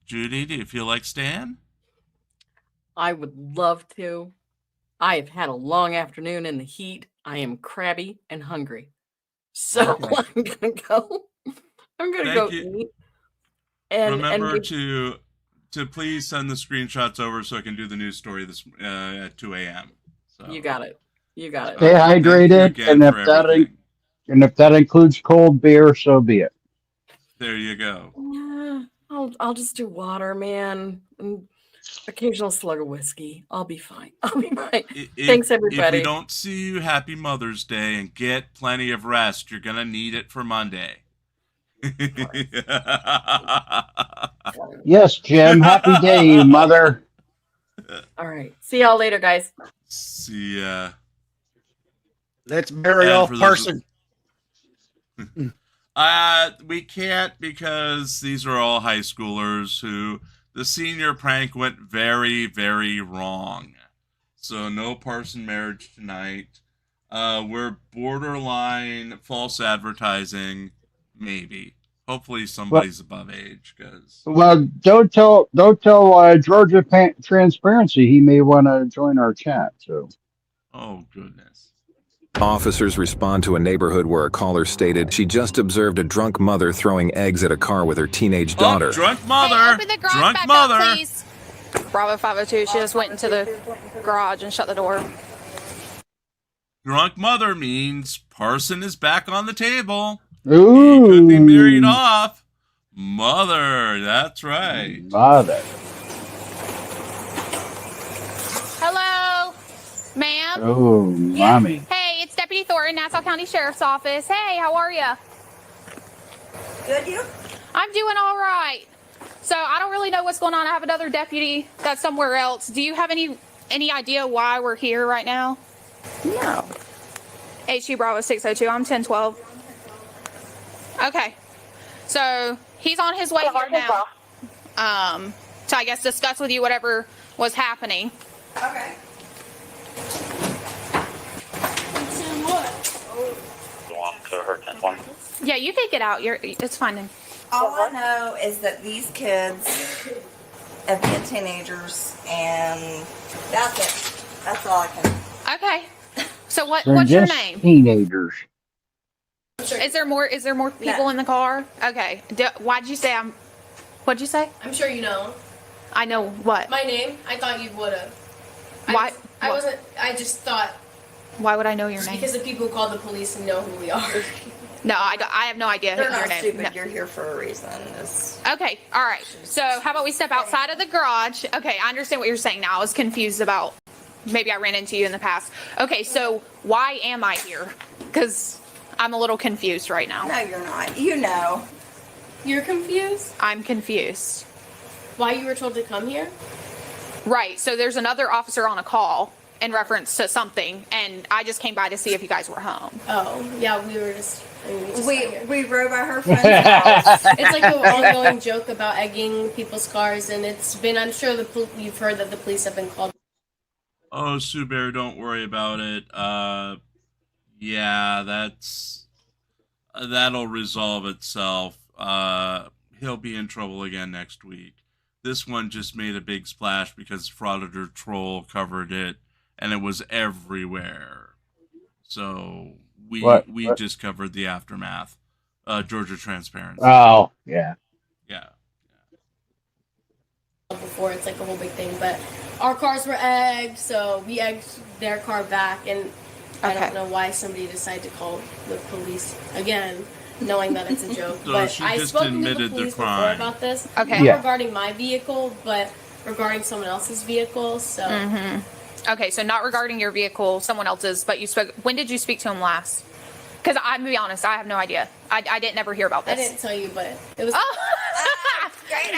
Judy, do you feel like staying? I would love to. I have had a long afternoon in the heat. I am crabby and hungry. So I'm gonna go. I'm gonna go eat. And remember to please send the screenshots over so I can do the news story this at 2 a.m. So. You got it. You got it. Stay hydrated, and if that includes cold beer, so be it. There you go. Yeah, I'll just do water, man, and occasional slug of whiskey. I'll be fine. Thanks, everybody. If we don't see you, happy Mother's Day, and get plenty of rest. You're gonna need it for Monday. Yes, Jim. Happy day, mother. All right. See y'all later, guys. See ya. Let's bury off Parson. We can't because these are all high schoolers who the senior prank went very, very wrong. So no Parson marriage tonight. We're borderline false advertising, maybe. Hopefully somebody's above age, because. Well, don't tell Georgia Transparency he may want to join our chat. So. Oh goodness. Officers respond to a neighborhood where a caller stated she just observed a drunk mother throwing eggs at a car with her teenage daughter. Drunk mother. Hey, open the garage drunk back mother. Up, please. Bravo 502. She just went into the garage and shut the door. Drunk mother means Parson is back on the table. Ooh. He could be married off. Mother, that's right. Mother. Hello, ma'am. Oh, mommy. Hey, it's Deputy Thornton, Nassau County Sheriff's Office. Hey, how are you? Good, you? I'm doing all right. So I don't really know what's going on. I have another deputy that's somewhere else. Do you have any idea why we're here right now? No. HU Bravo 602. I'm 1012. Okay. So he's on his way here now. To I guess discuss with you whatever was happening. Okay. Yeah, you can get out. It's fine. All I know is that these kids have been teenagers, and that's it. That's all I can. Okay. So They're what's your just name? Teenagers. Is there more people in the car? Okay. Why'd you say what'd you say? I'm sure you know. I know what? My name? I thought you would have. Why? I just thought. Why would I know your name? Because the people who call the police and know who we are. No, I have no idea They're your not name. stupid. No. You're here for a reason. Okay, all right. So how about we step outside of the garage? Okay, I understand what you're saying now. I was confused about maybe I ran into you in the past. Okay, so why am I here? Because I'm a little confused right now. No, you're not. You know. You're confused? I'm confused. Why you were told to come here? Right, so there's another officer on a call in reference to something, and I just came by to see if you guys were home. Oh, yeah, we were just... We rode by her friend's house. It's like an ongoing joke about egging people's cars, and it's been, I'm sure you've heard that the police have been called. Oh, Sue Bear, don't worry about it. Yeah, that'll resolve itself. He'll be in trouble again next week. This one just made a big splash because Frauditor Troll covered it, and it was everywhere. So we just covered the aftermath. Georgia Transparency. Oh, yeah. Yeah. before. It's like a whole big thing. But our cars were egged, so we egged their car back, and I don't know why somebody decided to call the police again, knowing that it's a joke. So but she I just spoke to the admitted the police before crime. about this. Okay. Not Yeah. regarding my vehicle, but regarding someone else's vehicle. So Okay, so not regarding your vehicle, someone else's, but you spoke. When did you speak to him last? Because I'm gonna be honest, I have no idea. I didn't ever hear about I this. didn't tell you, but it was. Oh, Great.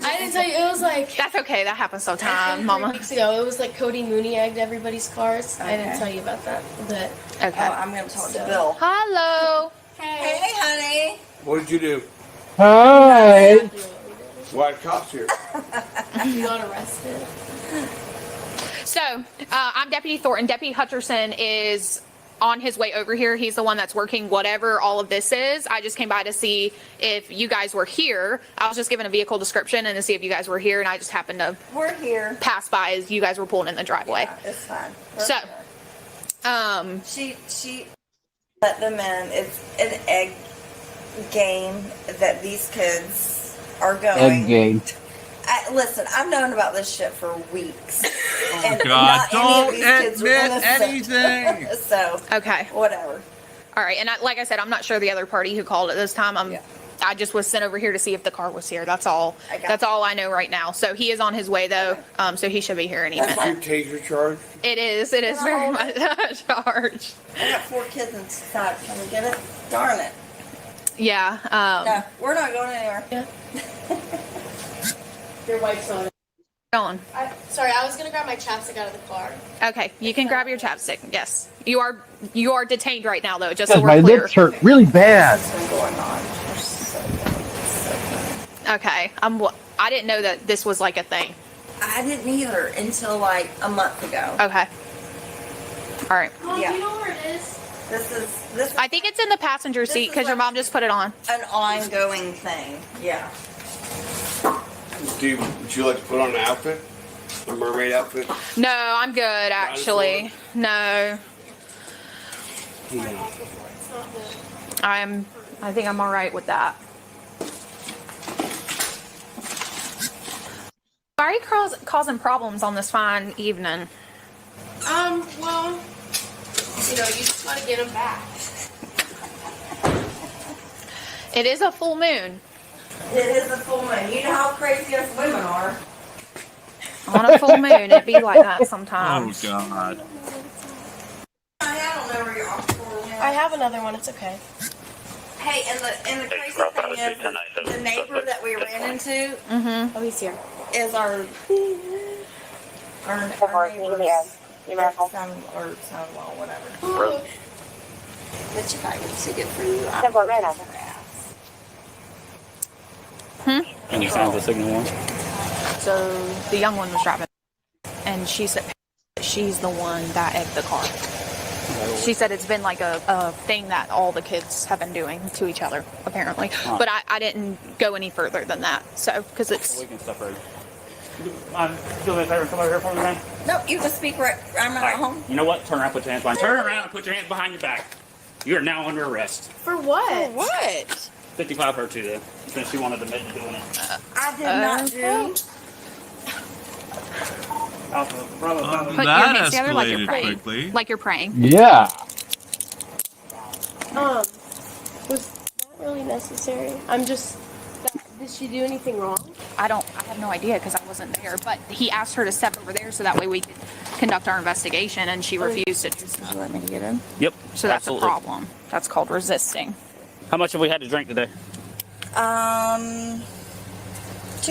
I didn't tell you. It was like that's okay. That happens I think sometimes, 3 Mama. weeks ago. It was like Cody Mooney egged everybody's cars. I didn't Okay. tell you about that, but Okay. Oh, I'm going to talk to Bill. Hello. Hey, honey. What did you do? Hi. Why cops here? you got arrested. So I'm Deputy Thornton. Deputy Hutcherson is on his way over here. He's the one that's working whatever all of this is. I just came by to see if you guys were here. I was just given a vehicle description and to see if you guys were here, and I just happened to We're here. pass by as you guys were pulling in the driveway. Yeah, it's fine. We're So, here. She let them in. It's an egg game that these kids are going. Egg game. Listen, I've known about this shit for weeks. Oh, God, don't admit anything. So, okay. whatever. All right. And like I said, I'm not sure the other party who called at this time. Yeah. I just was sent over here to see if the car was here. That's all. I got That's all I know right now. So he is on his way though. So he should be here any That's minute. Your taser charge? It is. It is Can I very hold much charged. I got 4 kids inside. Can we get it? Darn it. Yeah. No, we're not going anywhere. Your wife's on it. Going. Sorry, I was gonna grab my chapstick out of the car. Okay. You can grab your chapstick. Yes. You are detained right now though. Just so Because my we're clear. lips hurt really bad. What's been going on? We're so good. Okay. I didn't know that this was like a thing. I didn't either until like a month ago. Okay. All right. Mom, Yeah. do you know where it is? This is I think it's in the passenger This seat is because your like- mom just put it on. an ongoing thing. Yeah. Would you like to put on an outfit? A mermaid outfit? No, I'm good actually. No. No. I think I'm all right with that. Why are you causing problems on this fine evening? Well, you just gotta get them back. It is a full moon. It is a full moon. You know how crazy us women are. On a full moon, it be like that Oh, sometimes. God. I don't know where you're off for. I have another one. It's okay. Hey, and the crazy thing is, the neighbor that we ran into Oh, he's here. is our neighbor's son or son-in-law, whatever. But if I can see it for you, And you found the signal one? So the young one was driving, and she said she's the one that egged the car. She said it's been like a thing that all the kids have been doing to each other, apparently. But I didn't go any further than that. So, because it's... We can separate. Do me a favor and come over here for me, man? No, you can speak right. I'm not at home. You know what? Turn around, put your hands behind. Turn around and put your hands behind your back. You are now under arrest. For what? What? 55 hurt you then, since she wanted to admit to doing it. I did not do. Put your That hands together like you're escalated praying. quickly. Like you're praying. Yeah. Was that really necessary? I'm just. Did she do anything wrong? I have no idea because I wasn't there. But he asked her to step over there so that way we could conduct our investigation, and she refused to do so. Would you let me get in? Yep. So that's absolutely. a problem. That's called resisting. How much have we had to drink today? 2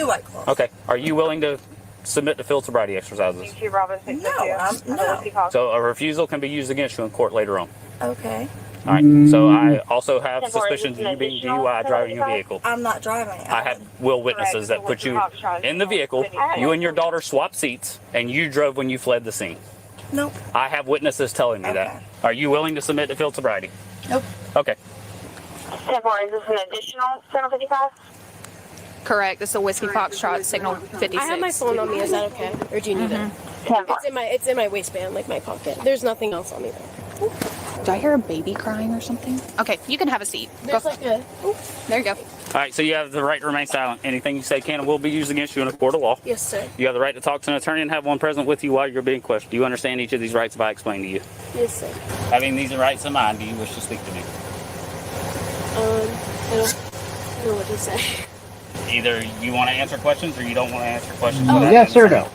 White Claws. Okay. Are you willing to submit to field sobriety exercises? No. So a refusal can be used against you in court later on. Okay. All right. So I also have suspicions of you being DUI driving your vehicle. I'm not driving. I have witnesses that put you in the vehicle. You and your daughter swapped seats, and you drove when you fled the scene. Nope. I have witnesses telling me that. Are you willing to submit to field sobriety? Nope. Okay. Is this an additional 755? Correct. It's a Whiskey Foxtrot Signal 56. I have my phone on me. Is that okay? Or do you need it? It's in my waistband, like my pocket. There's nothing else on me though. Do I hear a baby crying or something? Okay, you can have a seat. There's like a. There you go. All right, so you have the right to remain silent. Anything you say can and will be used against you in a court of law. Yes, sir. You have the right to talk to an attorney and have one present with you while you're being questioned. Do you understand each of these rights if I explain to you? Yes, sir. Having these rights in mind, do you wish to speak to me? I don't know what to say. Either you want to answer questions or you don't want to answer questions. Yes or no?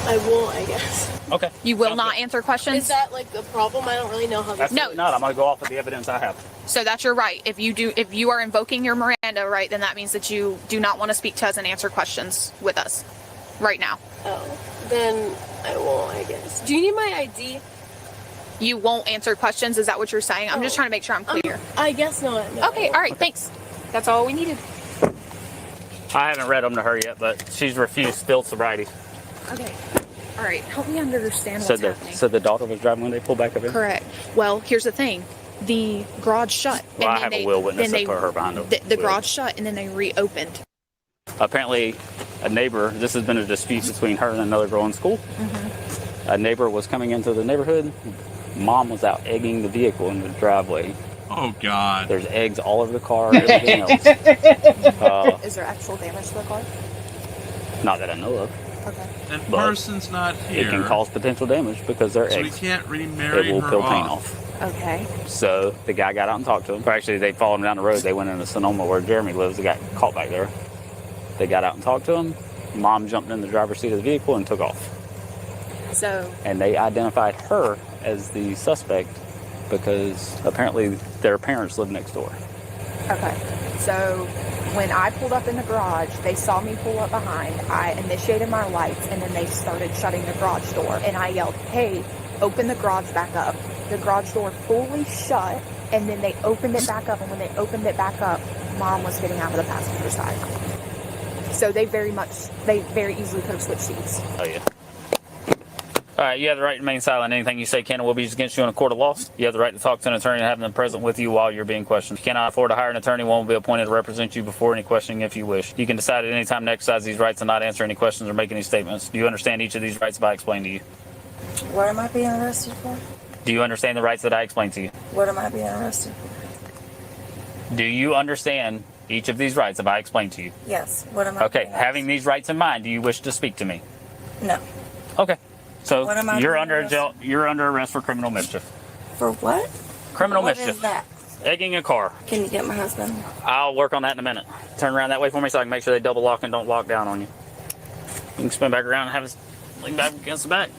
I won't, I guess. Okay. You will not answer questions? Is that like the problem? I don't really know how this. Absolutely not. I'm going to go off of the evidence I have. So that's your right. If you are invoking your Miranda right, then that means that you do not want to speak to us and answer questions with us right now. Oh, then I won't, I guess. Do you need my ID? You won't answer questions? Is that what you're saying? I'm just trying to make sure I'm clear. I guess not. No, okay, all right, thanks. That's all we needed. I haven't read them to her yet, but she's refused field sobriety. Okay. All right, help me understand what's happening. So the daughter was driving when they pulled back up in? Correct. Well, here's the thing. The garage shut. Well, I have a will witness that put her behind the garage shut, and then they reopened. Apparently, a neighbor, this has been a dispute between her and another girl in school. Mm-hmm. A neighbor was coming into the neighborhood. Mom was out egging the vehicle in the driveway. Oh, God. There's eggs all over the car, everything else. Is there actual damage to the car? Not that I know of. Okay. And Parson's not here. It can cause potential damage because they're eggs. So we can't remarry It will her peel paint off. Okay. So the guy got out and talked to him. Or actually, they followed him down the road. They went into Sonoma where Jeremy lives. They got caught back there. They got out and talked to him. Mom jumped in the driver's seat of the vehicle and took off. So. And they identified her as the suspect because apparently their parents live next door. Okay. So when I pulled up in the garage, they saw me pull up behind. I initiated my lights, and then they started shutting the garage door. And I yelled, "Hey, open the garage back up." The garage door fully shut, and then they opened it back up. And when they opened it back up, Mom was getting out of the passenger side. So they very easily could have switched seats. Oh, yeah. All right, you have the right to remain silent. Anything you say can and will be used against you in a court of law. You have the right to talk to an attorney and have them present with you while you're being questioned. If you cannot afford to hire an attorney, one will be appointed to represent you before any questioning if you wish. You can decide at any time to exercise these rights and not answer any questions or make any statements. Do you understand each of these rights if I explain to you? What am I being arrested for? Do you understand the rights that I explained to you? What am I being arrested for? Do you understand each of these rights if I explained to you? Yes. What am I? Okay, having these rights in mind, do you wish to speak to me? No. Okay. So What am I you're being under arrested? you're under arrest for criminal mischief. For what? Criminal What mischief. is that? Egging a car. Can you get my husband? I'll work on that in a minute. Turn around that way for me so I can make sure they double lock and don't lock down on you. You can spin back around and have us lean back against the back.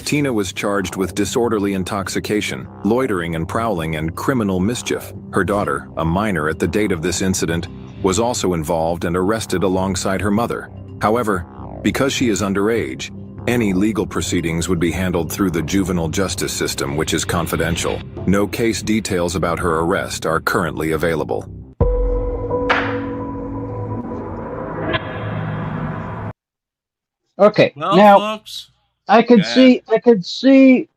Tina was charged with disorderly intoxication, loitering and prowling, and criminal mischief. Her daughter, a minor at the date of this incident, was also involved and arrested alongside her mother. However, because she is underage, any legal proceedings would be handled through the juvenile justice system, which is confidential. No case details about her arrest are currently available. Okay, Well, now folks, I could see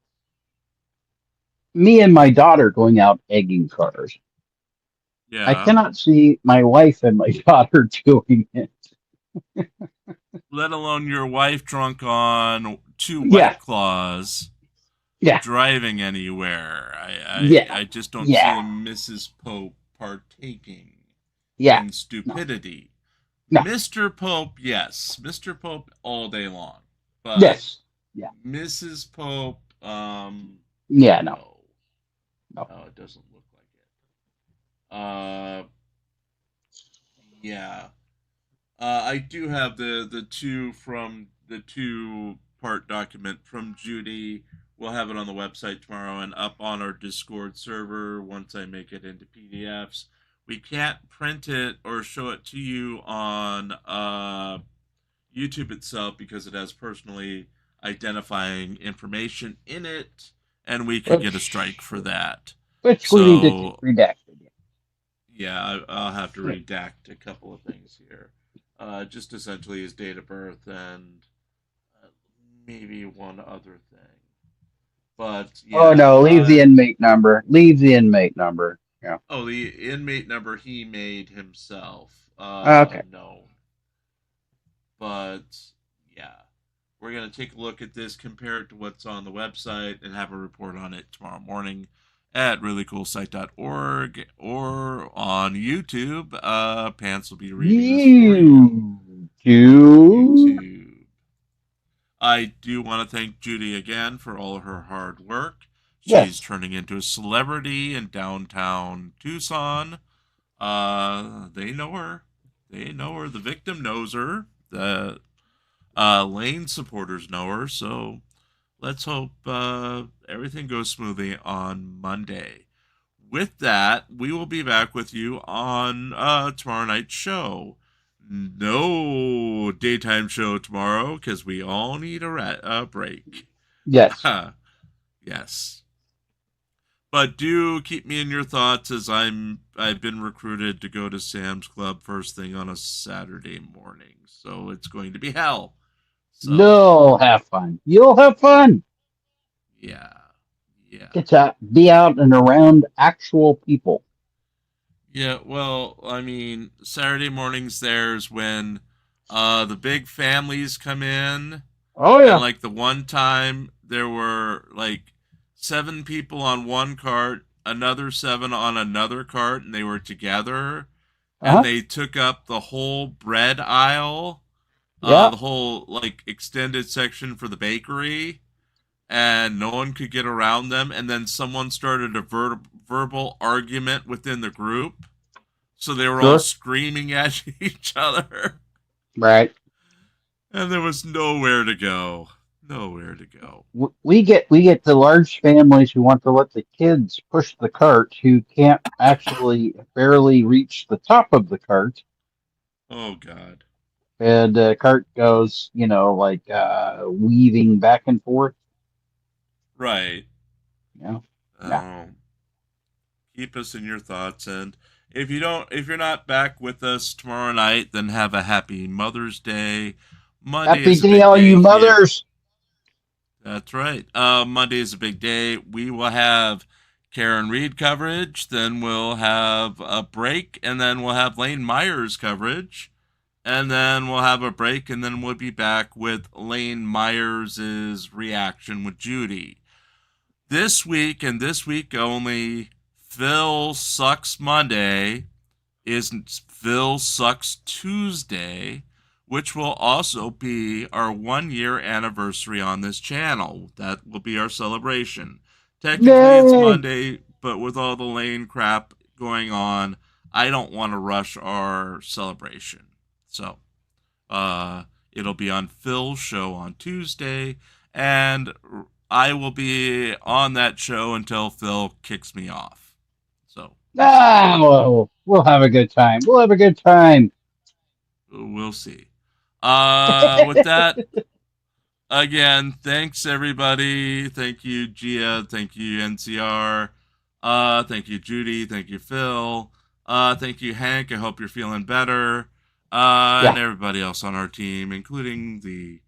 me and my daughter going out egging cars. yeah. I cannot see my wife and my daughter doing it. Let alone your wife drunk on 2 White Yeah. Claws. Yeah. Driving anywhere. I just don't see Mrs. Pope partaking in stupidity. No. Mr. Pope, yes. Mr. Pope all day long. But Yes. Yeah. Mrs. Pope, Yeah, no. No, it doesn't look like it. Yeah. I do have the 2-part document from Judy. We'll have it on the website tomorrow and up on our Discord server once I make it into PDFs. We can't print it or show it to you on YouTube itself because it has personally identifying information in it, and we could get a strike for that. Which we need to redact. Yeah, I'll have to redact a couple of things here. Just essentially his date of birth and maybe one other thing. But yeah, Oh no, leave the inmate number. Leave the inmate number. Yeah. Oh, the inmate number he made himself. Okay. Known. But yeah, we're going to take a look at this, compare it to what's on the website, and have a report on it tomorrow morning at reallycoolsite.org or on YouTube. Pants will be reading this for you. YouTube. I do want to thank Judy again for all of her hard work. She's turning into a celebrity in downtown Tucson. They know her. They know her. The victim knows her. The Lane supporters know her. So let's hope everything goes smoothly on Monday. With that, we will be back with you on tomorrow night's show. No daytime show tomorrow because we all need a break. Yes. Yes. But do keep me in your thoughts as I've been recruited to go to Sam's Club first thing on a Saturday morning. So it's going to be hell. So, you'll have fun. You'll have fun. Yeah. Yeah. Get to be out and around actual people. Yeah, well, I mean, Saturday mornings there's when the big families come in. Oh, yeah. And like the one time there were like 7 people on one cart, another 7 on another cart, and they were together. And they took up the whole bread aisle, the whole like extended section for the bakery. And no one could get around them. And then someone started a verbal argument within the group. So they were all screaming at each other. Right. And there was nowhere to go. Nowhere to go. We get the large families who want to let the kids push the cart who can't actually barely reach the top of the cart. Oh, God. And the cart goes, like weaving back and forth. Right. Yeah. Keep us in your thoughts, and if you're not back with us tomorrow night, then have a happy Mother's Day. Monday happy day, all you mothers. That's right. Monday is a big day. We will have Karen Reed coverage, then we'll have a break, and then we'll have Lane Myers coverage, and then we'll have a break, and then we'll be back with Lane Myers' reaction with Judy. This week, and this week only, Phil Sucks Monday is Phil Sucks Tuesday, which will also be our 1-year anniversary on this channel. That will be our celebration. Technically, it's Monday, but with all the Lane crap going on, I don't want to rush our celebration. So, it'll be on Phil's show on Tuesday, and I will be on that show until Phil kicks me off. So, we'll have a good time. We'll have a good time. We'll see. With that, again, thanks everybody. Thank you, Gia. Thank you, NCR. Thank you, Judy. Thank you, Phil. Thank you, Hank. I hope you're feeling better. And everybody else on our team, including the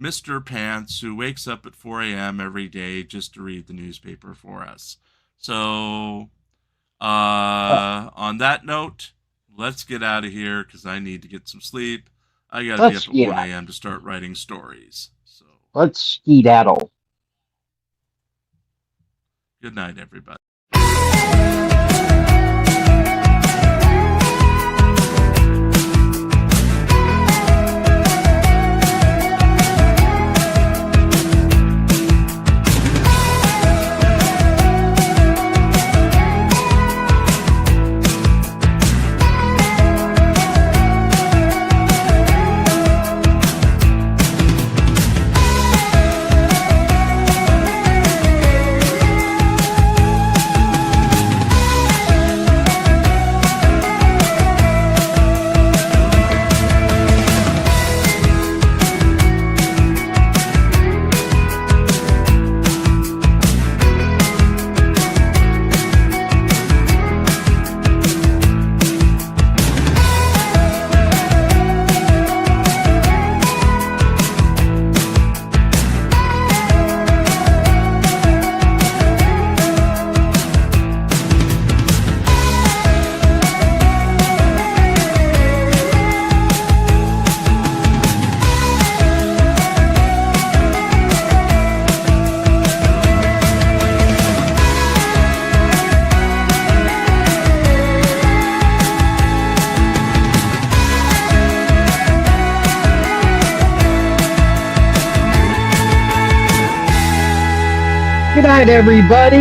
Mr. Pants, who wakes up at 4 a.m. every day just to read the newspaper for us. So, on that note, let's get out of here because I need to get some sleep. I got to be up at 1 a.m. to start writing stories. So let's skedaddle. Good night, everybody. Good night, everybody.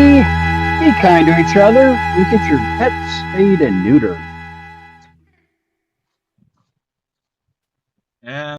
Be kind to each other and get your pets spayed and neutered. And